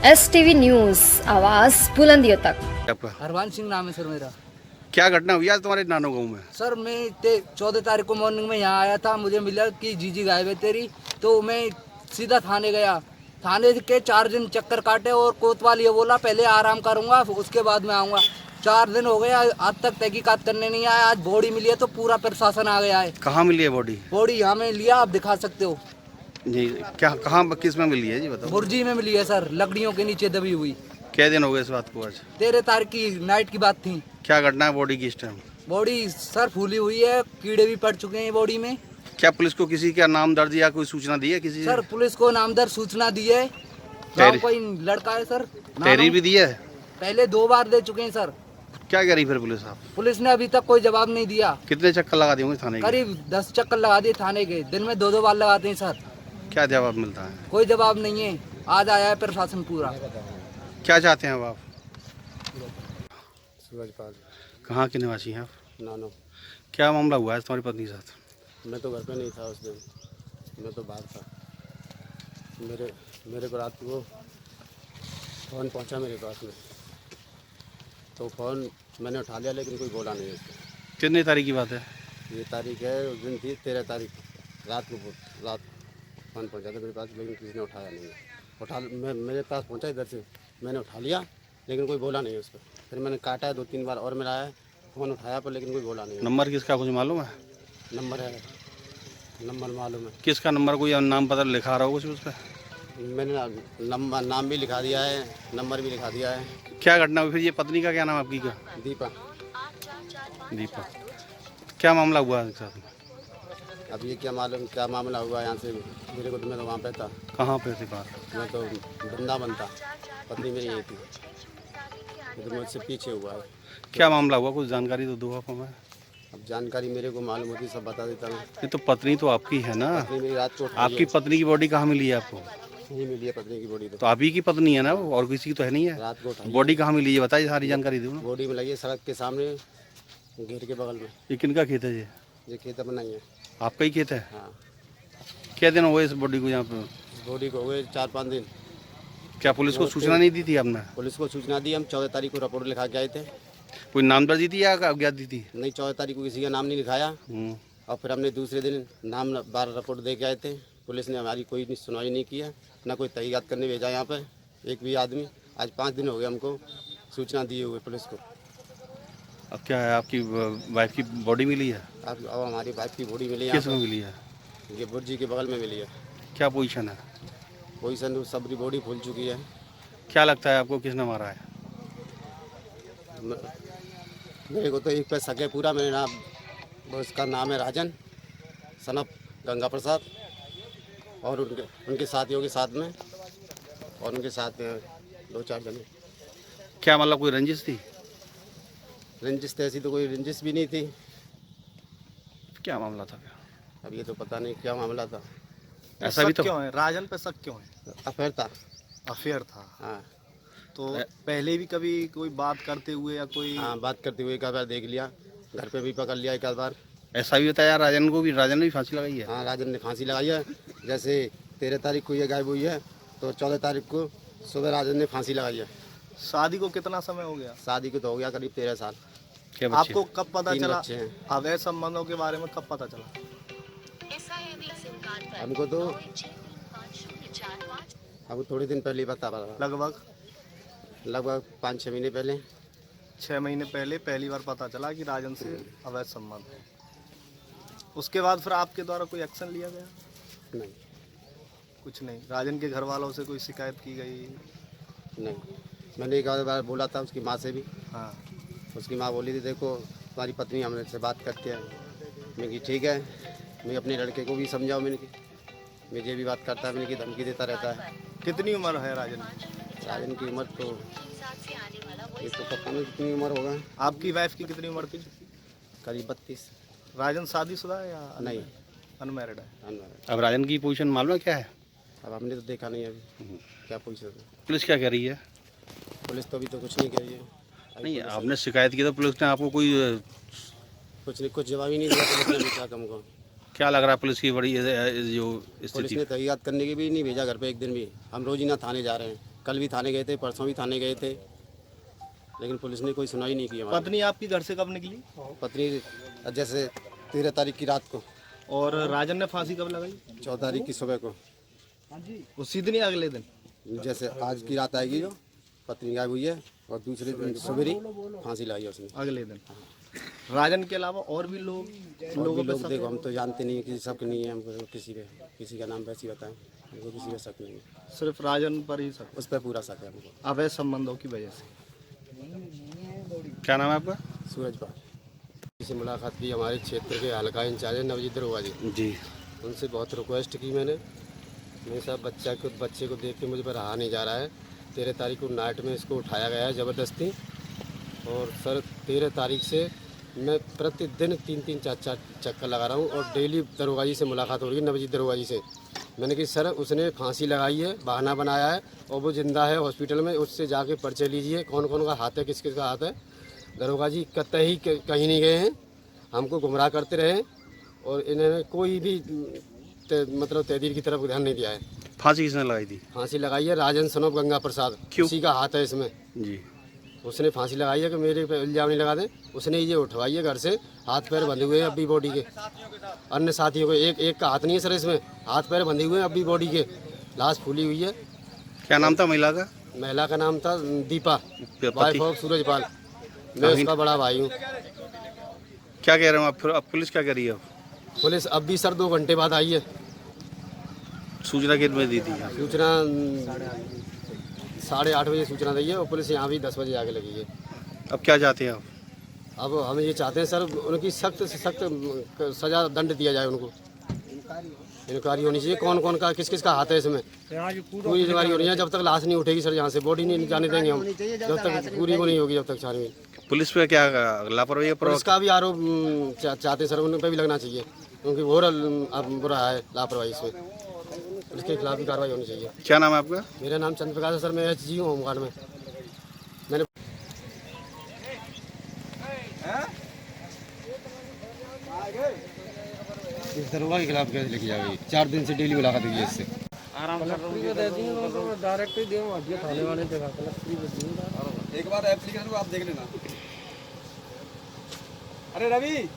STV news, आवाज़ बुलंदियों तक। आपका हरवान सिंह नाम है सर मेरा। क्या घटना हुई आज तुम्हारे नानो गांव में? सर मैं 14 तारीख को मॉर्निंग में यहाँ आया था, मुझे मिला कि जीजी गायब है तेरी, तो मैं सीधा थाने गया। थाने के 4 दिन चक्कर काटे और कोतवाल ये बोला पहले आराम करूँगा उसके बाद में आऊँगा। 4 दिन हो गए, आज तक तहकीकात करने नहीं आया। आज बॉडी मिली है तो पूरा प्रशासन आ गया है। कहाँ मिली है बॉडी? बॉडी यहाँ में लिया, आप दिखा सकते हो। जी, क्या कहाँ किस में मिली है जी बताओ? बुर्जी में मिली है सर, लकड़ियों के नीचे दबी हुई। क्या दिन हो गए इस बात को आज? 13 तारीख की नाइट की बात थी। क्या घटना है बॉडी की इस टाइम? बॉडी सर फूली हुई है, कीड़े भी पड़ चुके हैं बॉडी में। क्या पुलिस को किसी का नाम दर्ज या कोई सूचना दी है किसी? सर पुलिस को नामदर सूचना दी है। गाँव कोई लड़का है सर, तहरीर भी दी है? पहले 2 बार दे चुके हैं सर। क्या कह रही फिर पुलिस? आप पुलिस ने अभी तक कोई जवाब नहीं दिया। कितने चक्कर लगा दिए होंगे थाने के? करीब 10 चक्कर लगा दिए थाने के, दिन में 2-2 बार लगाते हैं सर। क्या जवाब मिलता है? कोई जवाब नहीं है। आज आया है प्रशासन पूरा। क्या चाहते हैं अब आप? सूरजपाल कहाँ के निवासी हैं आप? नानो। क्या मामला हुआ है तुम्हारी पत्नी के साथ? मैं तो घर पे नहीं था उस दिन, मैं तो बाहर था। मेरे को रात को फ़ोन पहुंचा मेरे पास में, तो फ़ोन मैंने उठा लिया लेकिन कोई बोला नहीं उसको। कितनी तारीख की बात है? ये तारीख है, उस दिन थी 13 तारीख रात फ़ोन पहुंचा था मेरे पास, लेकिन किसी ने उठाया नहीं। मेरे पास पहुंचा इधर से, मैंने उठा लिया लेकिन कोई बोला नहीं उसको। फिर मैंने काटा 2-3 बार और मिलाया, फ़ोन उठाया पर लेकिन कोई बोला नहीं। नंबर किसका कुछ मालूम है? नंबर है, नंबर मालूम है। किसका नंबर? कोई नाम पता लिखा रहा हो कुछ उस पर? मैंने नंबर नाम भी लिखा दिया है, नंबर भी लिखा दिया है। क्या घटना हुई फिर? ये पत्नी का क्या नाम है आपकी का? दीपा। दीपा। क्या मामला हुआ है साथ में? अब ये क्या मालूम क्या मामला हुआ यहाँ से मेरे को, तो मैं तो वहाँ पे था। कहाँ पे थी बात? मैं तो वृंदावन था, पत्नी मेरी यही थी, तो मुझसे पीछे हुआ है। क्या मामला हुआ? कुछ जानकारी तो दो आप हमें। अब जानकारी मेरे को मालूम होती सब बता देता मैं। ये तो पत्नी तो आपकी है ना? पत्नी मेरी रात को आपकी पत्नी की बॉडी कहाँ मिली है आपको? नहीं मिली है पत्नी की बॉडी, तो आप ही की पत्नी है ना वो, और किसी की तो है नहीं है? रात को उठाई। बॉडी कहाँ मिली है बताइए, सारी जानकारी दो ना। बॉडी में लगी है सड़क के सामने, घेर के बगल में। ये किनका खेत है? ये खेत अपना ही है। आपका ही खेत है? हाँ। क्या दिन हुए इस बॉडी को यहाँ पे? बॉडी को हो गए 4-5 दिन। क्या पुलिस को सूचना नहीं दी थी आपने? पुलिस को सूचना दी, हम 14 तारीख को रिपोर्ट लिखा के आए थे। कोई नाम दर्ज थी या अज्ञात दी थी? नहीं, 14 तारीख को किसी का नाम नहीं लिखाया। और फिर हमने दूसरे दिन नाम 12 रिपोर्ट दे के आए थे। पुलिस ने हमारी कोई सुनवाई नहीं की है, ना कोई तहकीकात करने भेजा यहाँ पर एक भी आदमी। आज 5 दिन हो गए हमको सूचना दिए हुए पुलिस को। अब क्या है, आपकी वाइफ की बॉडी मिली है? अब हमारी वाइफ की बॉडी मिली है। किस में मिली है? ये बुर्जी के बगल में मिली है। क्या पोजीशन है? पोजीशन सबरी बॉडी फूल चुकी है। क्या लगता है आपको किसने मारा है? मेरे को तो एक पे सके पूरा, मेरे नाम उसका नाम है राजन सनप गंगा प्रसाद, और उनके साथियों के साथ में, और उनके साथ 2-4 जने। क्या मतलब कोई रंजिश थी? रंजिश तो ऐसी तो कोई रंजिश भी नहीं थी। क्या मामला था? अब ये तो पता नहीं क्या मामला था। ऐसा भी तो क्यों है? राजन पे शक क्यों है? अफेयर था। अफेयर था? हाँ। तो पहले भी कभी कोई बात करते हुए या कोई? हाँ, बात करते हुए एक बार देख लिया, घर पे भी पकड़ लिया एक बार। ऐसा भी होता है यार, राजन को भी, राजन ने भी फांसी लगाई है? हाँ, राजन ने फांसी लगाई है। जैसे 13 तारीख को ये गायब हुई है, तो 14 तारीख को सुबह राजन ने फांसी लगाई है। शादी को कितना समय हो गया? शादी को तो हो गया करीब 13 साल। क्या बच्चे? आपको कब पता 3 चला बच्चे हैं। अवैध संबंधों के बारे में? कब पता चला हमको तो अब थोड़े दिन पहले पता पड़ा, लगभग 5-6 महीने पहले। 6 महीने पहले पहली बार पता चला कि राजन से अवैध संबंध है। उसके बाद फिर आपके द्वारा कोई एक्शन लिया गया? नहीं। कुछ नहीं? राजन के घर वालों से कोई शिकायत की गई? नहीं, मैंने एक आध बार बोला था उसकी माँ से भी। हाँ। उसकी माँ बोली थी देखो तुम्हारी पत्नी हमने से बात करती है। मैंने कहा ठीक है, मैं अपने लड़के को भी समझाऊँ। मैंने की मुझे भी बात करता है, मैंने की धमकी देता रहता है। कितनी उम्र है राजन की? राजन की उम्र तो ये तो पता नहीं कितनी उम्र होगा। आपकी वाइफ की कितनी उम्र थी? करीब 32। राजन शादीशुदा है या नहीं, अनमैरिड है? अनमैरिड। अब राजन की पोजीशन मालूम है क्या है? अब हमने तो देखा नहीं अभी क्या पूछ रहे थे। पुलिस क्या कह रही है? पुलिस तो अभी तो कुछ नहीं कह रही है। नहीं, आपने शिकायत की तो पुलिस ने आपको कोई कुछ नहीं, कुछ जवाब ही नहीं दिया पुलिस ने अभी तक हमको। क्या लग रहा है पुलिस की बड़ी जो पुलिस स्थिति? ने तहकीकात करने के भी नहीं भेजा घर पे एक दिन भी। हम रोज ही ना थाने जा रहे हैं। कल भी थाने गए थे, परसों भी थाने गए थे, लेकिन पुलिस ने कोई सुनाई नहीं की हमारी। पत्नी आपकी घर से कब निकली? पत्नी जैसे 13 तारीख की रात को, और राजन ने फांसी कब लगाई? 14 तारीख की सुबह को, उसी दिन या अगले दिन? जैसे आज की रात आएगी जो पत्नी गायब हुई है, और दूसरे दिन सवेरे फांसी लगाई है उसने। अगले दिन। राजन के अलावा और भी लोग और भी लोग देखो, हम तो जानते नहीं, किसी शक नहीं है हमको, किसी का नाम वैसे ही बताएं, हमको किसी का शक नहीं है, सिर्फ राजन पर ही शक, उस पर पूरा शक है हमको, अवैध संबंधों की वजह से। क्या नाम है आपका? सूरज पाल। किसी मुलाकात की हमारे क्षेत्र के हल्का इंचार्ज है नवजीत दरोगा जी, उनसे बहुत रिक्वेस्ट की मैंने साहब बच्चे को देख के मुझे पर रहा नहीं जा रहा है। 13 तारीख को नाइट में इसको उठाया गया है ज़बरदस्ती, और सर 13 तारीख से मैं प्रतिदिन 3-3 4-4 चक्कर लगा रहा हूँ, और डेली दरोगा जी से मुलाकात हो रही है, नवजीत दरोगा जी से। मैंने कहा सर उसने फांसी लगाई है, बहाना बनाया है, और वो जिंदा है हॉस्पिटल में, उससे जाके पर्चे लीजिए कौन कौन का हाथ है, किस किस का हाथ है। दरोगा जी कतई कहीं नहीं गए हैं, हमको गुमराह करते रहे, और इन्होंने कोई भी मतलब तहरीर की तरफ ध्यान नहीं दिया है। फांसी किसने लगाई थी? फांसी लगाई है राजन सनोप गंगा प्रसाद, उसी का हाथ है इसमें जी। उसने फांसी लगाई है कि मेरे पे इल्जाम नहीं लगा दें, उसने ये उठवाई है घर से, हाथ पैर बंधे हुए हैं अभी बॉडी के, अन्य साथियों को एक का हाथ नहीं है सर, इसमें हाथ पैर बंधे हुए हैं अभी बॉडी के, लाश फूली हुई है। क्या नाम था महिला का? महिला का नाम था दीपा, वाइफ ऑफ सूरज पाल, मैं उसका बड़ा भाई हूँ। क्या कह रहे हो आप फिर? अब पुलिस क्या कर रही है? पुलिस अब भी सर 2 घंटे बाद आई है। सूचना कितने बजे दी थी? सूचना 8:30 बजे सूचना दी है, और पुलिस यहाँ भी 10 बजे आके लगी है। अब क्या चाहते हैं आप? अब हम ये चाहते हैं सर उनकी सख्त से सख्त सजा दंड दिया जाए, उनको इंक्वायरी होनी चाहिए, कौन कौन का किस किस का हाथ है इसमें, पूरी इंक्वायरी होनी है। जब तक लाश नहीं उठेगी सर, यहाँ से बॉडी नहीं जाने देंगे हम, जब तक पूरी वो नहीं होगी, जब तक छानबीन। पुलिस पे क्या लापरवाही? पुलिस का भी आरोप चाहते सर, उन पर भी लगना चाहिए, क्योंकि बहुत बुरा है लापरवाही इसमें, उसके खिलाफ भी कार्रवाई होनी चाहिए। क्या नाम है आपका? मेरा नाम चंद्र प्रकाश है सर, मैं HG हूँ होमगार्ड में। मैंने इस दरोगा के खिलाफ कैसे लिखी जाएगी? 4 दिन से डेली मुलाकात हुई है इससे। एक बार एप्लीकेशन को आप देख लेना। अरे रवि